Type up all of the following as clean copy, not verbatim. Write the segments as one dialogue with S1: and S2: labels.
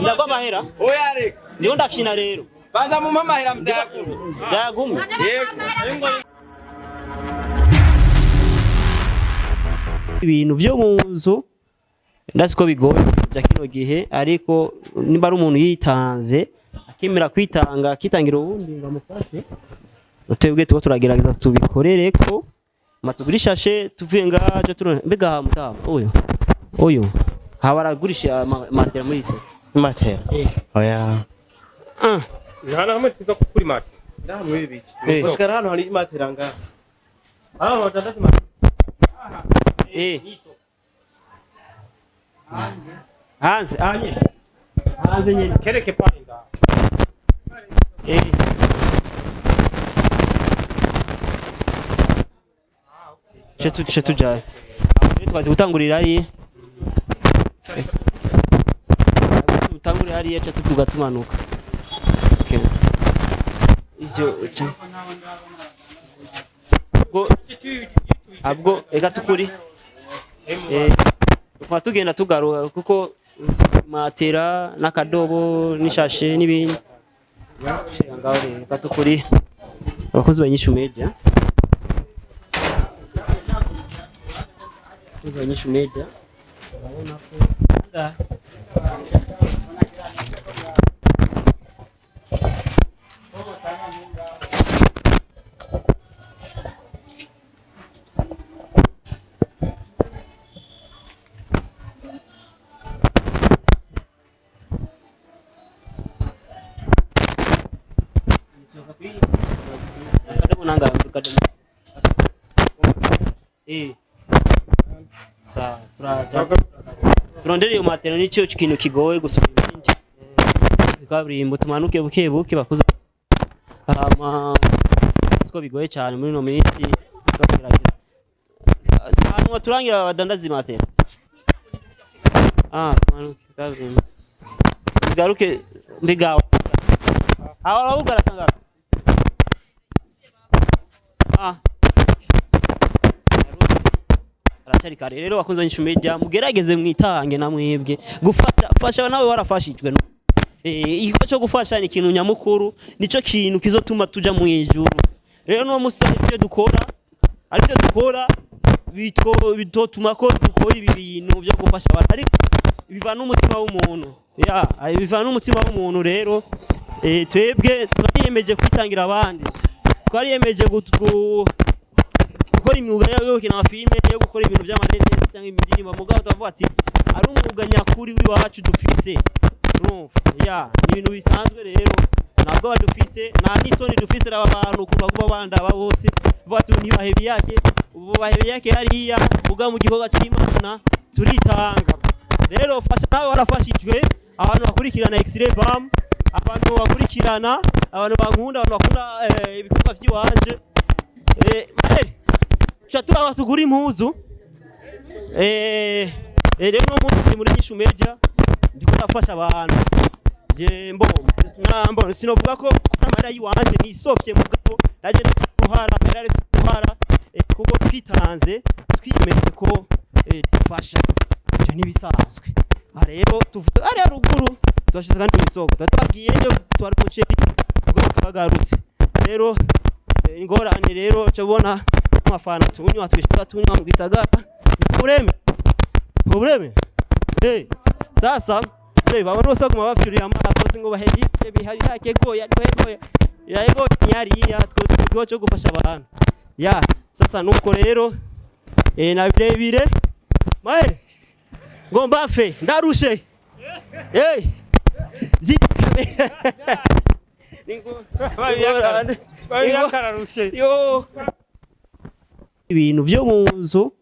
S1: Ndagwa amahera.
S2: Oya reka.
S1: Niyo ndakina rero.
S2: Banza mu amahera mudakuru.
S1: Ndagumye.
S2: Yego.
S1: Ibintu byo mu nzu ndasiko bigoye bya kino gihe ariko niba ari umuntu yitanze akimira kwitanga kitangira ubundi ngamufashe twebwe tuba turagerageza tubikorere ko matugurishashe tuvuye ngaje mbega mutama oyo habaragurisha matera muri ise
S2: Matera. Oya.
S3: Nana hamwe tuza kuri matera.
S2: Ndamwe biki. Oscar hano hari matera nga.
S3: Watandatu matera.
S1: Hanze nyene
S3: kereke pale nda.
S1: Chetu jaye. Twati gutangurira ari. Utangurira ari yacha tugatumanuka. Okay. Ivyo abwo ega tukuri kwa tugenda tugaruka kuko matera nakadobo nishashe nibindi ngaho reka tukuri abakozi banyishu media urabona ko turondere iyo matera nicyo kintu kigoye gusubira ibindi kaburimbo tumanuke buke buke bakuza siko bigoye cyane muri no minsi tugerageza hanyuma turangira abadandaza matera tumanuke kaburimbo garuke mbigawa abagara sanga aracari kare rero bakunze nyishumeja mugerageze mwitange namwebwe gufasha nawe warafashijwe iko cyo gufasha ni ikintu nyamukuru nico kintu kizotuma tuja mu ijuru rero no musore ibyo dukora ariko dukora bitotuma ko dukora ibi bintu byo gufasha abantu ariko biva n'umutima w'umuntu biva n'umutima w'umuntu rero twebwe twariyemeje kwitangira abandi twariyemeje gukora imyuga yo gukina filime yo gukora ibintu by'amareresi cyangwa imirimbo mugabo tuvuga ati ari umwuga nyakuri w'iwacu dufise ni ibintu bisanzwe rero ntabwo badufise nta n'isoni dufise abantu kuba bandaba bose bavuga ati ntibahebiyake bahebiyake hariya uga mu gikorwa cy'Imana turitanga rero fasha nawe warafashijwe abantu bakurikirana X-ray bam abantu bakurikirana abantu bankunda abantu bakunda ibikorwa by'iwanje chatura tugura impuzu rero no muri INYISHU media ndiko nafasha abantu mbona sinovuga ko amara yiwanje ni sofye mugabo naje kuhara merare kuhara kuko twitanze twiyemeje ko dufasha cyo nibisanzwe rero tuvuga ari ruguru twashize kandi isoko twagiye nyo twari muceri ubwo twagarutse rero ingorane rero cyo bona amafana tunywa twishura tunywa mu gisagara probleme sasa baba no saguma bafyurira amaso ngo bahebiyake bihabiyake goya yego nyari twego cyo gufasha abantu sasa nuko rero na birebire mahe ngomba fe ndarushe ibintu byo mu nzu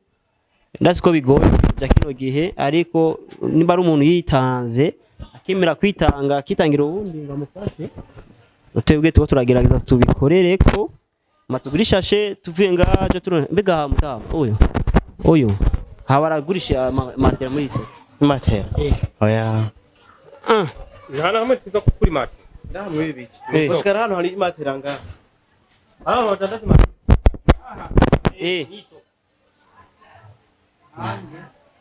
S1: ndasiko bigoye bya kino gihe ariko niba ari umuntu yitanze akimira kwitanga kitangira ubundi ngamufashe twebwe tuba turagerageza tubikorere ko matugurishashe tuvuye ngaje mbega mutama oyo habaragurisha matera muri ise
S2: matera oya
S3: nana hamwe tuza kuri matera
S2: ndamwe biki Oscar hano hari matera nga
S3: watandatu matera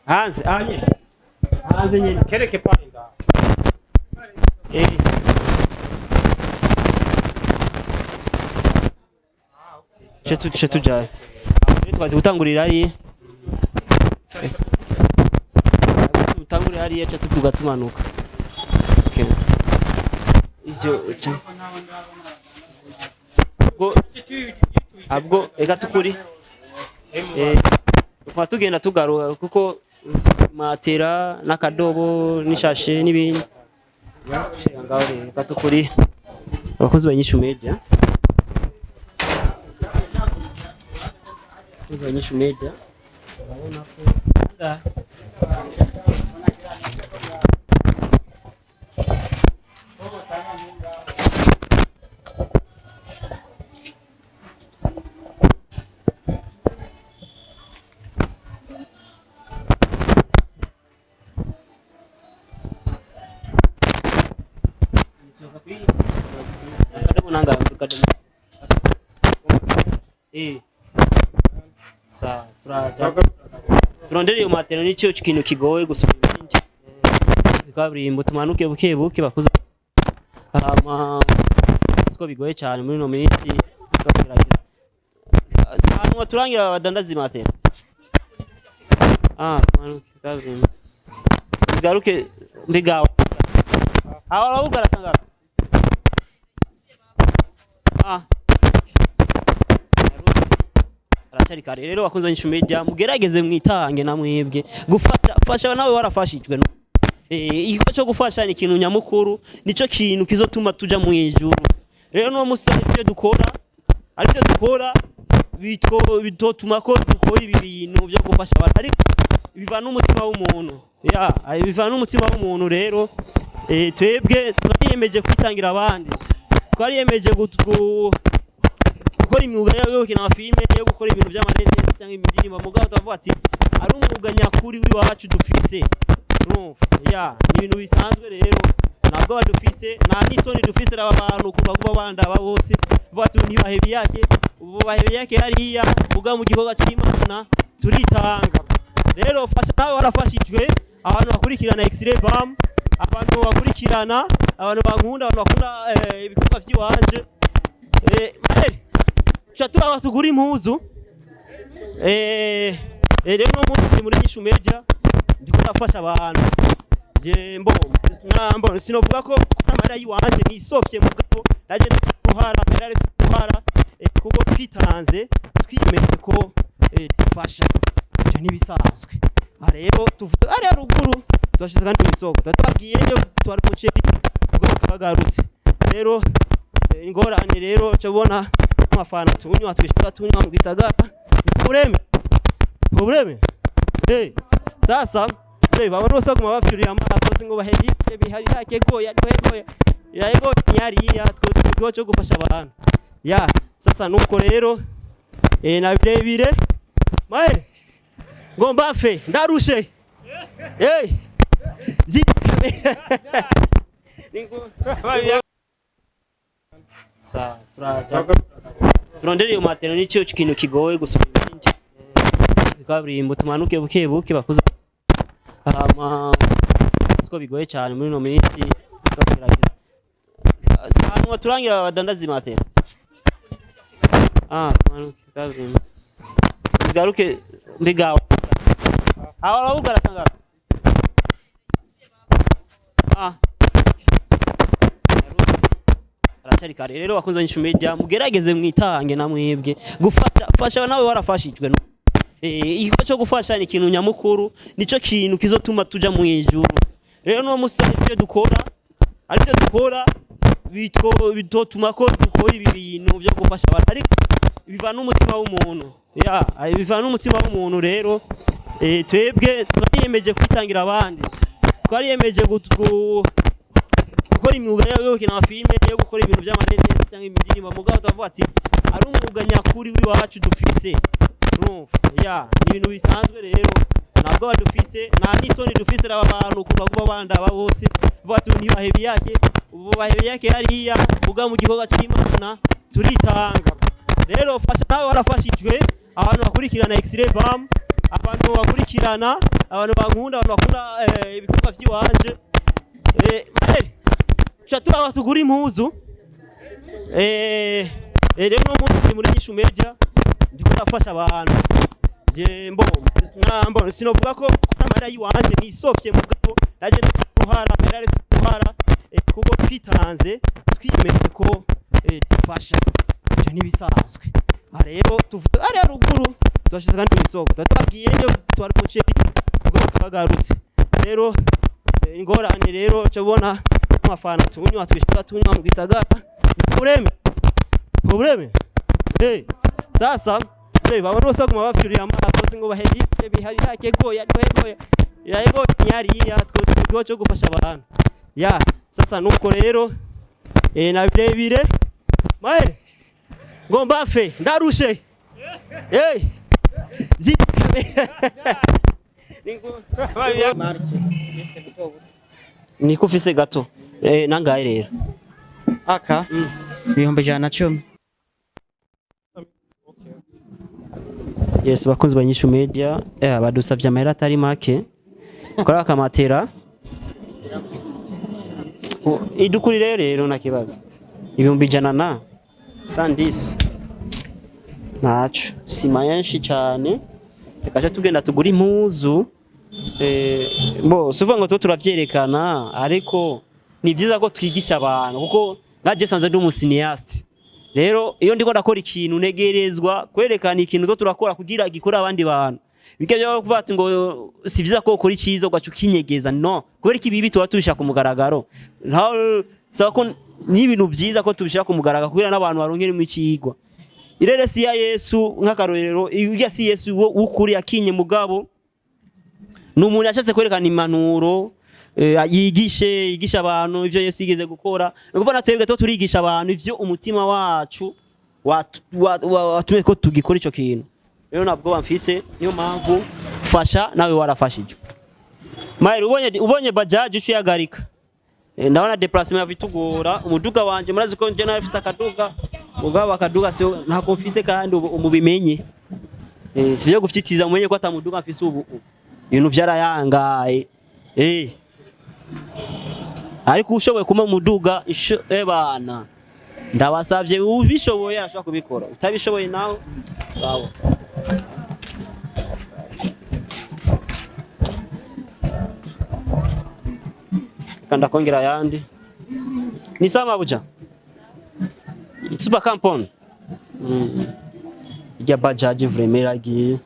S1: hanze nyene kereke pale nda Che tujaye twaje gutangurira ari utangurira ari yacha tugatumanuka okay ivyo go abwo ega tukuri kwa tugenda tugaruka kuko matera n'akadobo n'ishashe n'ibindi ngaho rero katukuri abakozi banyishu media Nyishu media urabona ko sa turondere iyo matero nicyo kintu kigoye gusubira ibindi kaburimbo tumanuke buke buke bakuza siko bigoye cyane muri no minsi tukagerageza hano turangira abadandazi matero tumanuke kaburimbo bigaruke mbigawa aho ugarasanga aracari kare rero bakunze nyishu media mugerageze mwitange namwebwe gufasha nawe warafashijwe iko cyo gufasha ni ikintu nyamukuru nico kintu kizotuma tuja mu ijuru rero no musi ibyo dukora ariko dukora bitotuma ko dukora ibi bintu byo gufasha abantu ariko biva n'umutima w'umuntu biva n'umutima w'umuntu rero twebwe twariyemeje kwitangira abandi twariyemeje gukora imyuga yo gukina filime yo gukora ibintu by'amareresi cyangwa imidinimba mugabo twavuga ati ari umwuga nyakuri uri wacu dufise ni ibintu bisanzwe rero ntabwo badufise nta n'isoni dufise aba bantu kuba bandaba bose bavuga ati ntibahebiyake ubu bahebiyake hariya uga mu gikorwa cy'Imana turitanga rero fasha nawe warafashijwe abantu bakurikirana X-ray bam abantu bakurikirana abantu bankunda abantu bakunda ibikorwa by'iwanje chatura tugura impuzu rero no muri nyishu media ndiko nafasha abantu je mbona sinovuga ko amara yiwanje ni sofye mugabo naje kuhara merare kuhara kuko twitanze twiyemeje ko dufasha cyo nibisanzwe rero tuvuga ari ruguru twashize kandi isoko twagiye nyo twari muceri ubwo twagarutse rero ingorane rero cyo bona amafana tunywa twishaka tunywa mu gisagara probleme sasa baba no saguma bafyuriye amaso ngo bahedi bihari goya yego nyari two cyo gufasha abantu sasa nuko rero na birebire mahe ngomba fe ndarushe sa turondere iyo matero nicyo kintu kigoye gusubira ibindi kaburimbo tumanuke buke buke bakuza siko bigoye cyane muri no minsi tukagerageza hano turangira abadandazi matero tumanuke kaburimbo bigaruke mbigawa aho ugarasanga aracari kare rero bakunze nyishu media mugerageze mwitange namwebwe gufasha nawe warafashijwe iko cyo gufasha ni ikintu nyamukuru nico kintu kizotuma tuja mu ijuru rero no musi ibyo dukora ariko dukora bitotuma ko dukora ibi bintu byo gufasha abantu ariko biva n'umutima w'umuntu biva n'umutima w'umuntu rero twebwe twariyemeje kwitangira abandi twariyemeje gukora imyuga yo gukina filime yo gukora ibintu by'amareresi cyangwa imidinimba mugabo twavuga ati ari umwuga nyakuri uri wacu dufise ni ibintu bisanzwe rero ntabwo badufise nta n'isoni dufise aba bantu kuba bandaba bose bavuga ati ntibahebiyake ubu bahebiyake hariya uga mu gikorwa cy'Imana turitanga rero fasha nawe warafashijwe abantu bakurikirana X-ray bam abantu bakurikirana abantu bankunda abantu bakunda ibikorwa by'iwanje turabaha tugura impuzu rero no muri INYISHU media ndiko ndafasha abantu mbo sinovuga ko amara yiwanje nisofye mugabo naje kuhara merare kuhara kuko twitanze twiyemeje ko dufasha byo nibisanzwe rero tuvuga ari ruguru twashize kandi isoko twagiye nyo twari muceri kuko twagarutse rero ingorane rero cyabona amafana tunywa twishura tunywa mu gisagara probleme sasa baba bose baguma bafyurira amaso ngo BAHEBIYAKE goya yego nyari yatwo cyo gufasha abantu sasa nuko rero na birebire mahe ngomba fe ndarushe niko ufise gato nangaye rero
S4: aka 110.
S1: Yes, bakunzi ba INYISHU media badusavye amahera atari make kora akamatera idukuri rero na kibazo 100 na sandis nacu sima yenshi cyane rekaje tugenda tugura impuzu bo suvuga ngo turavyerekana ariko ni byiza ko twigisha abantu kuko ngaje sanze ndi umusineast rero iyo ndiko ndakora ikintu negerezwa kwerekana ikintu turakora kugira gikora abandi bantu bike byo kuvuga ati ngo si byiza ko ukora ikizo gacu kinyegeza no kubera iki bibi tuba tubishaka ku mugaragaro saba ko ni ibintu byiza ko tubishaka ku mugaragaro kugira n'abantu baronkere mu ikigwa irere si ya Yesu nk'akarorero iyo si Yesu ukuri akinye mugabo n'umuntu yashatse kwerekana impanuro yigisha abantu ivyo Yesu yigeze gukora nuko natwebwe to turigisha abantu ivyo umutima wacu watume ko tugikora ico kintu rero nabwo bamfise niyo mpamvu fasha nawe warafashije Maire ubonye bajaji ucu yagarika ndabona déplacement yavitugora umuduga wanje murazi ko nje nafise akaduga ugaba akaduga sio ntako mfise kandi umubimenye sivyo gufitiza umenye ko atamuduga mfise ubu ibintu vyarayangaye ariko ushoboye kuma umuduga bana ndabasavye ubishoboye ashaka kubikora utabishoboye nawe sawa kanda kongera yandi ni sama buja super campon ya bajaji vremera gi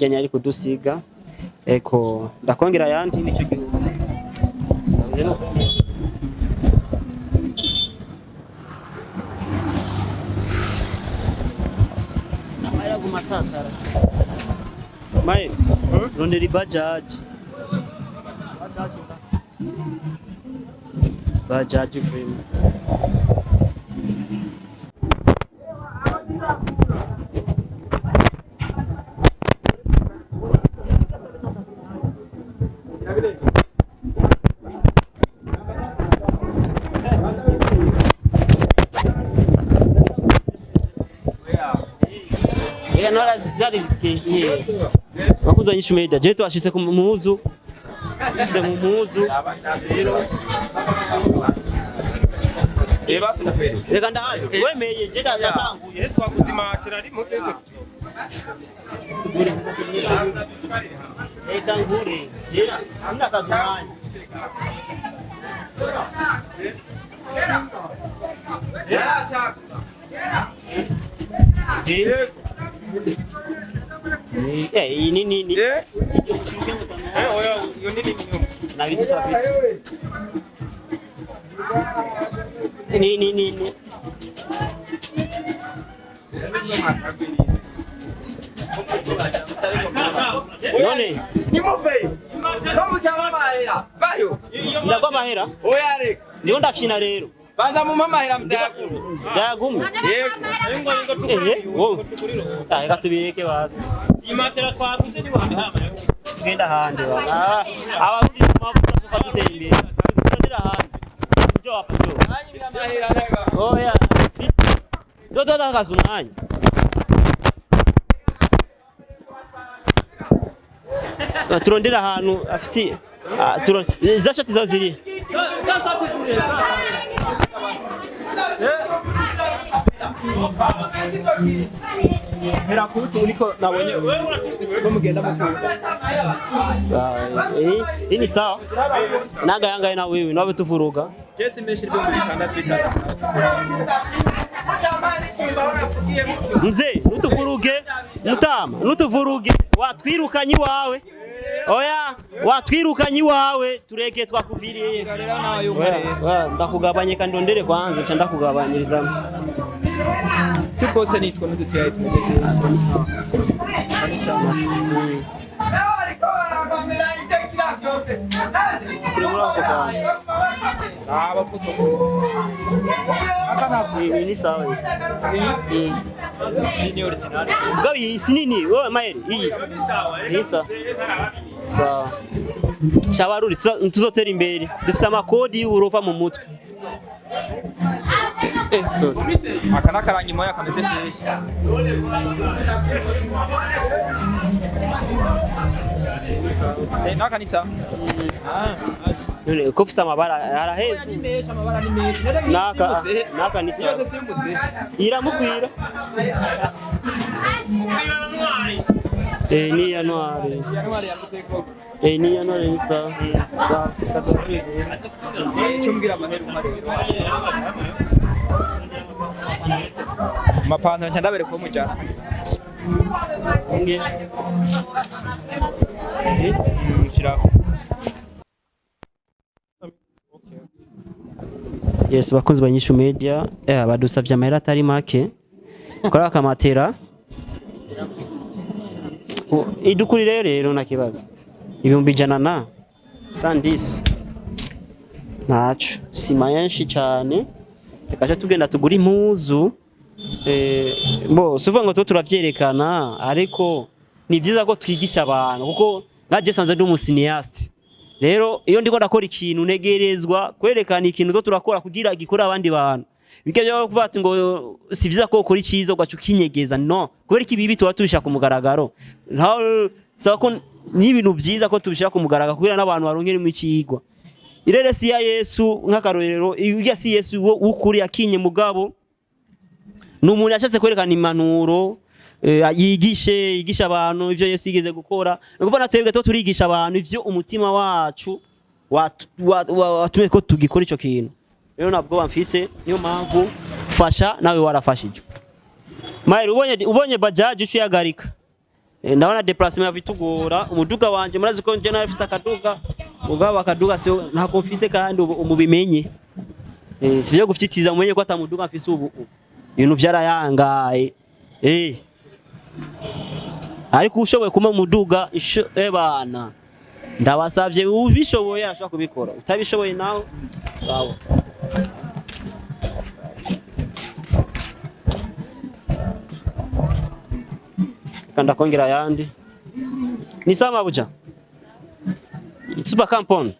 S1: ya nyari kudusiga eko ndakongera yandi nico gihugu nzeno namara gumatantara mai ronderi bajaji frame bakuza INYISHU media je twashise ku muzu shise mu muzu reba reka ndahayo wemeye je ndatanguye
S3: twakuzimatira ari muteze
S1: reka ngure jera sina kazimanya nini
S3: oya yo nini
S1: na bisu service nini none
S5: nimove bamutama mahera vayo
S1: ndagwa mahera
S5: oya reka
S1: niyo ndakina rero
S5: banza mu mahera mdaguru
S1: ndagumwe yego reka tubireke basi
S3: imatera twaguze ni wandi hama
S1: genda hande abarundi mavuta tukatutera imbere tukatutera hande njo hapa njo
S5: mahera reka
S1: oya dodo takazumanya turondera ahantu afise za shati zawe ziri
S3: Hera kutu uliko nabonye ko mugenda mukunda.
S1: Sawa. Ini sawa. Naga yanga na wewe nawe tuvuruga.
S3: Jesse meshi ryo mu bitanda bitatu.
S1: Mzee, nutuvuruge, mutama, nutuvuruge, watwirukanye wawe. Oya, watwirukanye wawe, tureke twakuviriye.
S3: Rero nawe yumare.
S1: Ndakugabanye kandondere kwanza, cyanda kugabanyiriza.
S3: Tukose nitwa n'uduteye tumeze.
S1: Ini sawa.
S3: Ni original.
S1: Gawi sinini, wewe Maeri, hii. Ni sawa. Sawa. Shawaruri tuzotera imbere. Dufise amakodi y'urova mu mutwe.
S3: Aka nakarangi moya kameze fresh. Naka nisa.
S1: None ko ufise amabara araheze.
S3: Nimesha amabara ni menshi.
S1: Naka nisa.
S3: Yose simbutse.
S1: Iramukwira. Ni Januari.
S3: Januari yakuteko.
S1: Ni Januari nisa. Sawa.
S3: Chumbira manero umare. Mapantaro cyandabere ko mujana.
S1: Nge.
S3: Shiraho.
S1: Yes, bakunzi ba INYISHU Media, badusavye amahera atari make. Kora akamatera. Idukuri rero na kibazo. Ibihumbi 110. Nacu, sima yenshi cyane. Reka tugenda tugura impuzu. Suvuga ngo to turavyerekana ariko ni byiza ko twigisha abantu kuko ngaje sanze ndi umusiniast. Rero iyo ndiko ndakora ikintu negerezwa kwerekana ikintu to turakora kugira gikora abandi bantu. Bike byo kuvuga ati ngo si byiza ko ukora ikizo gacu kinyegeza no kubera iki bibi tuba tubisha ku mugaragaro. Saba ko ni ibintu byiza ko tubishira ku mugaragaro kugira n'abantu baronkere mu cigwa. Irere si ya Yesu nk'akarorero iyo si Yesu ukuri akinye mugabo n'umuntu yashatse kwerekana impanuro yigisha abantu ivyo Yesu yigeze gukora nukuvuga natwebwe to turigisha abantu ivyo umutima wacu watumye ko tugikora ico kintu rero nabwo Afise niyo mpamvu fasha nawe warafashije Maire ubonye bajaji ucu yagarika ndabona déplacement yavitugora umuduga wanje murazi ko nje narafise akaduga ugaba akaduga sio ntako mfise kandi umubimenye sivyo gufitiza umenye ko atamuduga mfise ubu ibintu vyarayangaye ariko ushoboye kuma muduga bana ndabasavye ubishoboye arashaka kubikora utabishoboye naho sawa kanda kongera yandi ni sama buja super campon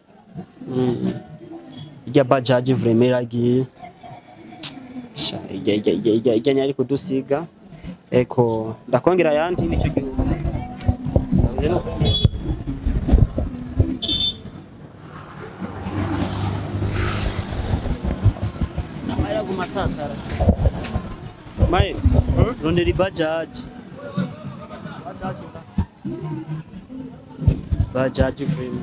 S1: ijya bajaji vremera gi ijya nyari kudusiga eko ndakongera yandi nico gihugu zeno namara gumatatara mai ronderi bajaji bajaji vrema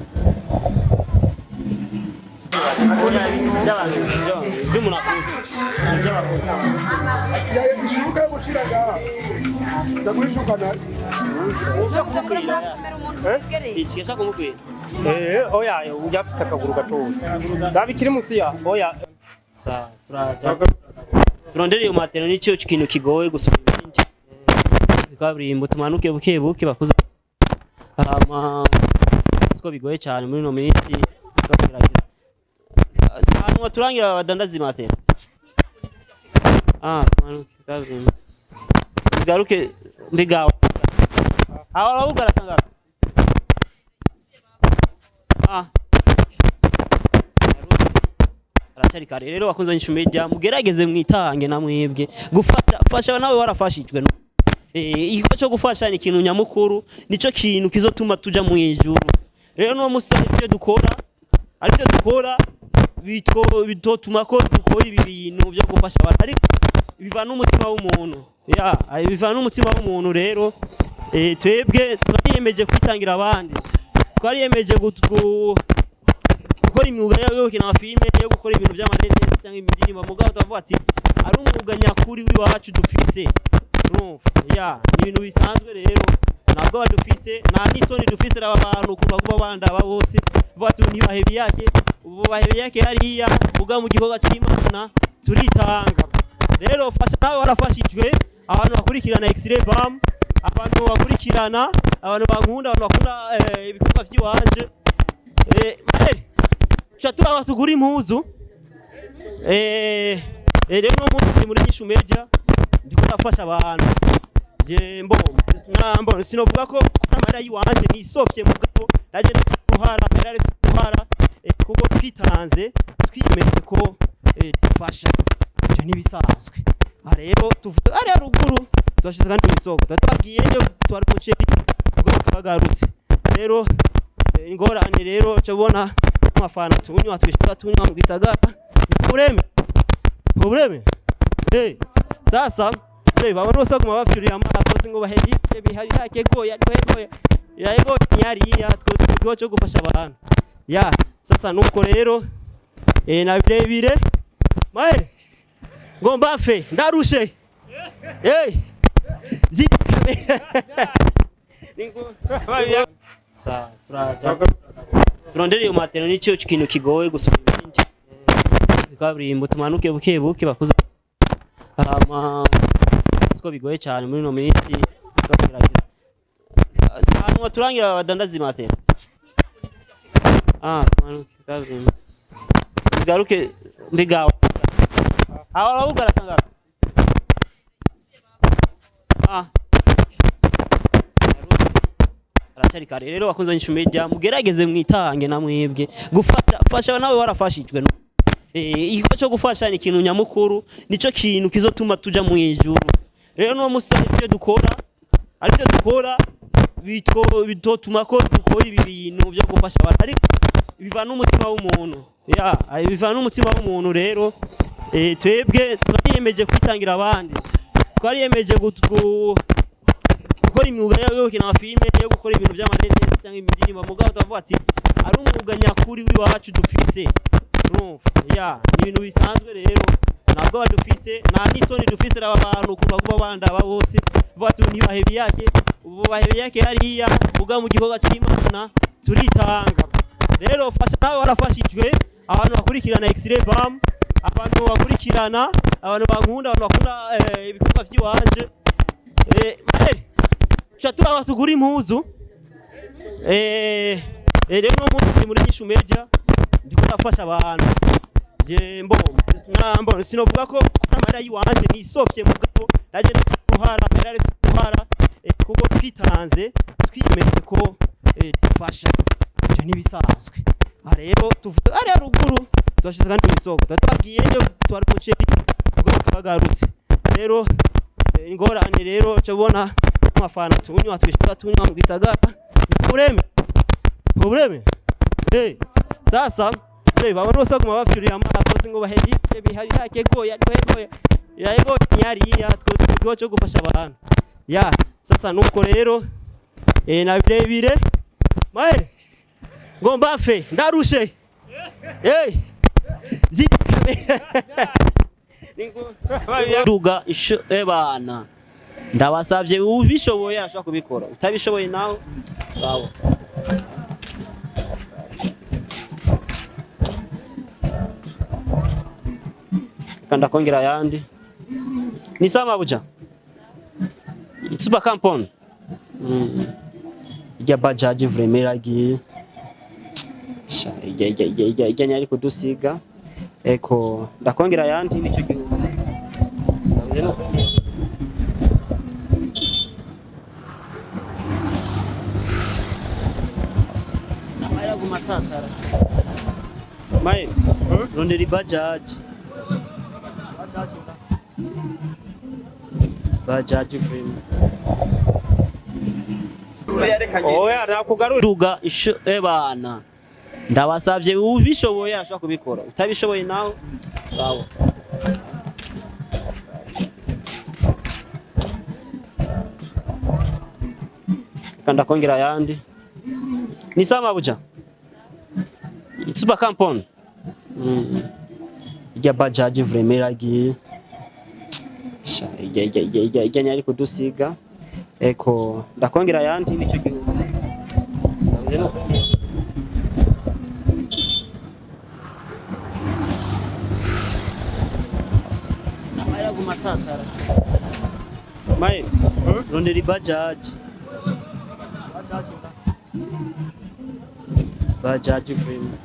S3: Oya ujafise akaguru gatoya. Ndabikiri munsi ya oya.
S1: Sawa turondere iyo matero nico kintu kigoye gusoma ibindi bikaburimbo tumanuke buke buke bakuza siko bigoye cyane muri no minsi tukagerageza hanyuma turangira abadandaza matero tumanuke bikaburimbo bigaruke mbigaho aho ugarasanga aracari kare rero bakunze INYISHU Media mugerageze mwitange namwebwe gufasha nawe warafashijwe igikorwa cyo gufasha ni ikintu nyamukuru, nico kintu kizotuma tuja mu ijuru. Rero no musi ibyo dukora aribyo dukora bitotuma ko dukora ibi bintu byo gufasha abantu, ariko biva n'umutima w'umuntu. Biva n'umutima w'umuntu. Rero twebwe twariyemeje kwitangira abandi, twariyemeje gukora imyuga yo gukina amafilme, yo gukora ibintu by'amareresi cyangwa indirimbo. Mugabo tuvuga ati ari umwuga nyakuri w'iwacu dufise. Ni ibintu bisanzwe. Rero ntabwo badufise, nta n'isoni dufise aba bantu kuba bandaba bose bati ntibahebiyake. Ubu bahebiyake hariya uga mu gikorwa cy'Imana turitanga. Rero fasha nawe warafashijwe, abantu bakurikirana X-ray bam, abantu bakurikirana, abantu bankunda, abantu bakunda ibikorwa by'iwanje. Chatura tugura impuzu. Rero no muri INYISHU media ndiko nafasha abantu. Mbona sinovuga ko amara yiwanje ni sofye mugabo naje kuhara merare kuhara kuko twitanze twiyemeje ko dufasha. Byo nibisanzwe. Rero tuvuga ari ruguru twashize kandi MWISOKO twagiye nyo twari muceri ubwo twagarutse. Rero ingorane rero cyabona amafana tunywa twishaka tunywa mu gisagara probleme. Sasa baba bose baguma bafyurira amaso ngo BAHEBIYAKE goya yego nyariya two cyo gufasha abantu. Sasa nuko rero na birebire maere ngomba fe ndarushe sa turondere iyo matero nicyo kintu kigoye gusoma ibindi bikaburimbo tumanuke buke bakuza siko bigoye cyane muri no minsi tukagerageza hanyuma turangira abadandazi matero tumanuke bikaburimbo bigaruke mbigaho aho ugarasanga aracari kare. Rero bakunze INYISHU media mugerageze mwitange na mwebwe gufasha nawe warafashijwe. Igikorwa cyo gufasha ni ikintu nyamukuru, nico kintu kizotuma tuja mu ijuru. Rero no musi ibyo dukora aribyo dukora bitotuma ko dukora ibi bintu byo gufasha abantu, ariko biva n'umutima w'umuntu. Biva n'umutima w'umuntu. Rero twebwe twariyemeje kwitangira abandi, twariyemeje gukora imyuga yo gukina amafilme, yo gukora ibintu by'amareresi cyangwa indirimbo. Mugabo tuvuga ati ari umwuga nyakuri w'iwacu dufise. Ni ibintu bisanzwe. Rero ntabwo badufise, nta n'isoni dufise aba bantu kuba bandaba bose bati ntibahebiyake. Ubu bahebiyake hariya uga mu gikorwa cy'Imana turitanga. Rero fasha nawe warafashijwe, abantu bakurikirana X-ray bam, abantu bakurikirana, abantu bankunda, abantu bakunda ibikorwa by'iwanje. Chatura tugura impuzu. Rero no muri INYISHU media ndiko nafasha abantu. Mbona sinovuga ko amara yiwanje ni sofye mugabo naje kuhara merare kuhara kuko twitanze twiyemeje ko dufasha. Byo nibisanzwe. Rero tuvuga ari ruguru twashize kandi MWISOKO twagiye nyo twari muceri ubwo twagarutse. Rero ingorane rero cyabona amafana tunywa twishaka tunywa mu gisagara probleme. Sasa baba bose baguma bafyurira amaso ngo BAHEBIYAKE goya yego nyariya two cyo gufasha abantu. Sasa nuko rero na birebire maere ngomba fe ndarushe duga bana ndabasavye ubishoboye ashaka kubikora, utabishoboye nawe sawa. Kanda kongera yandi ni sama buja super kampon ya bajaji vremera gi ya nyari kudusiga eko ndakongera yandi nico gihugu nzeno namara gumatantara mai ronderi bajaji bajaji frame
S3: Oya nakugarura.
S1: duga bana ndabasavye ubishoboye arashaka kubikora utabishoboye nawe sawa kanda kongera yandi ni sama buja super kampon ijya bajaji vremera gi ijya nyari kudusiga eko ndakongera yandi nico gihugu zeno namara gumatatara mai ronderi bajaji bajaji vremera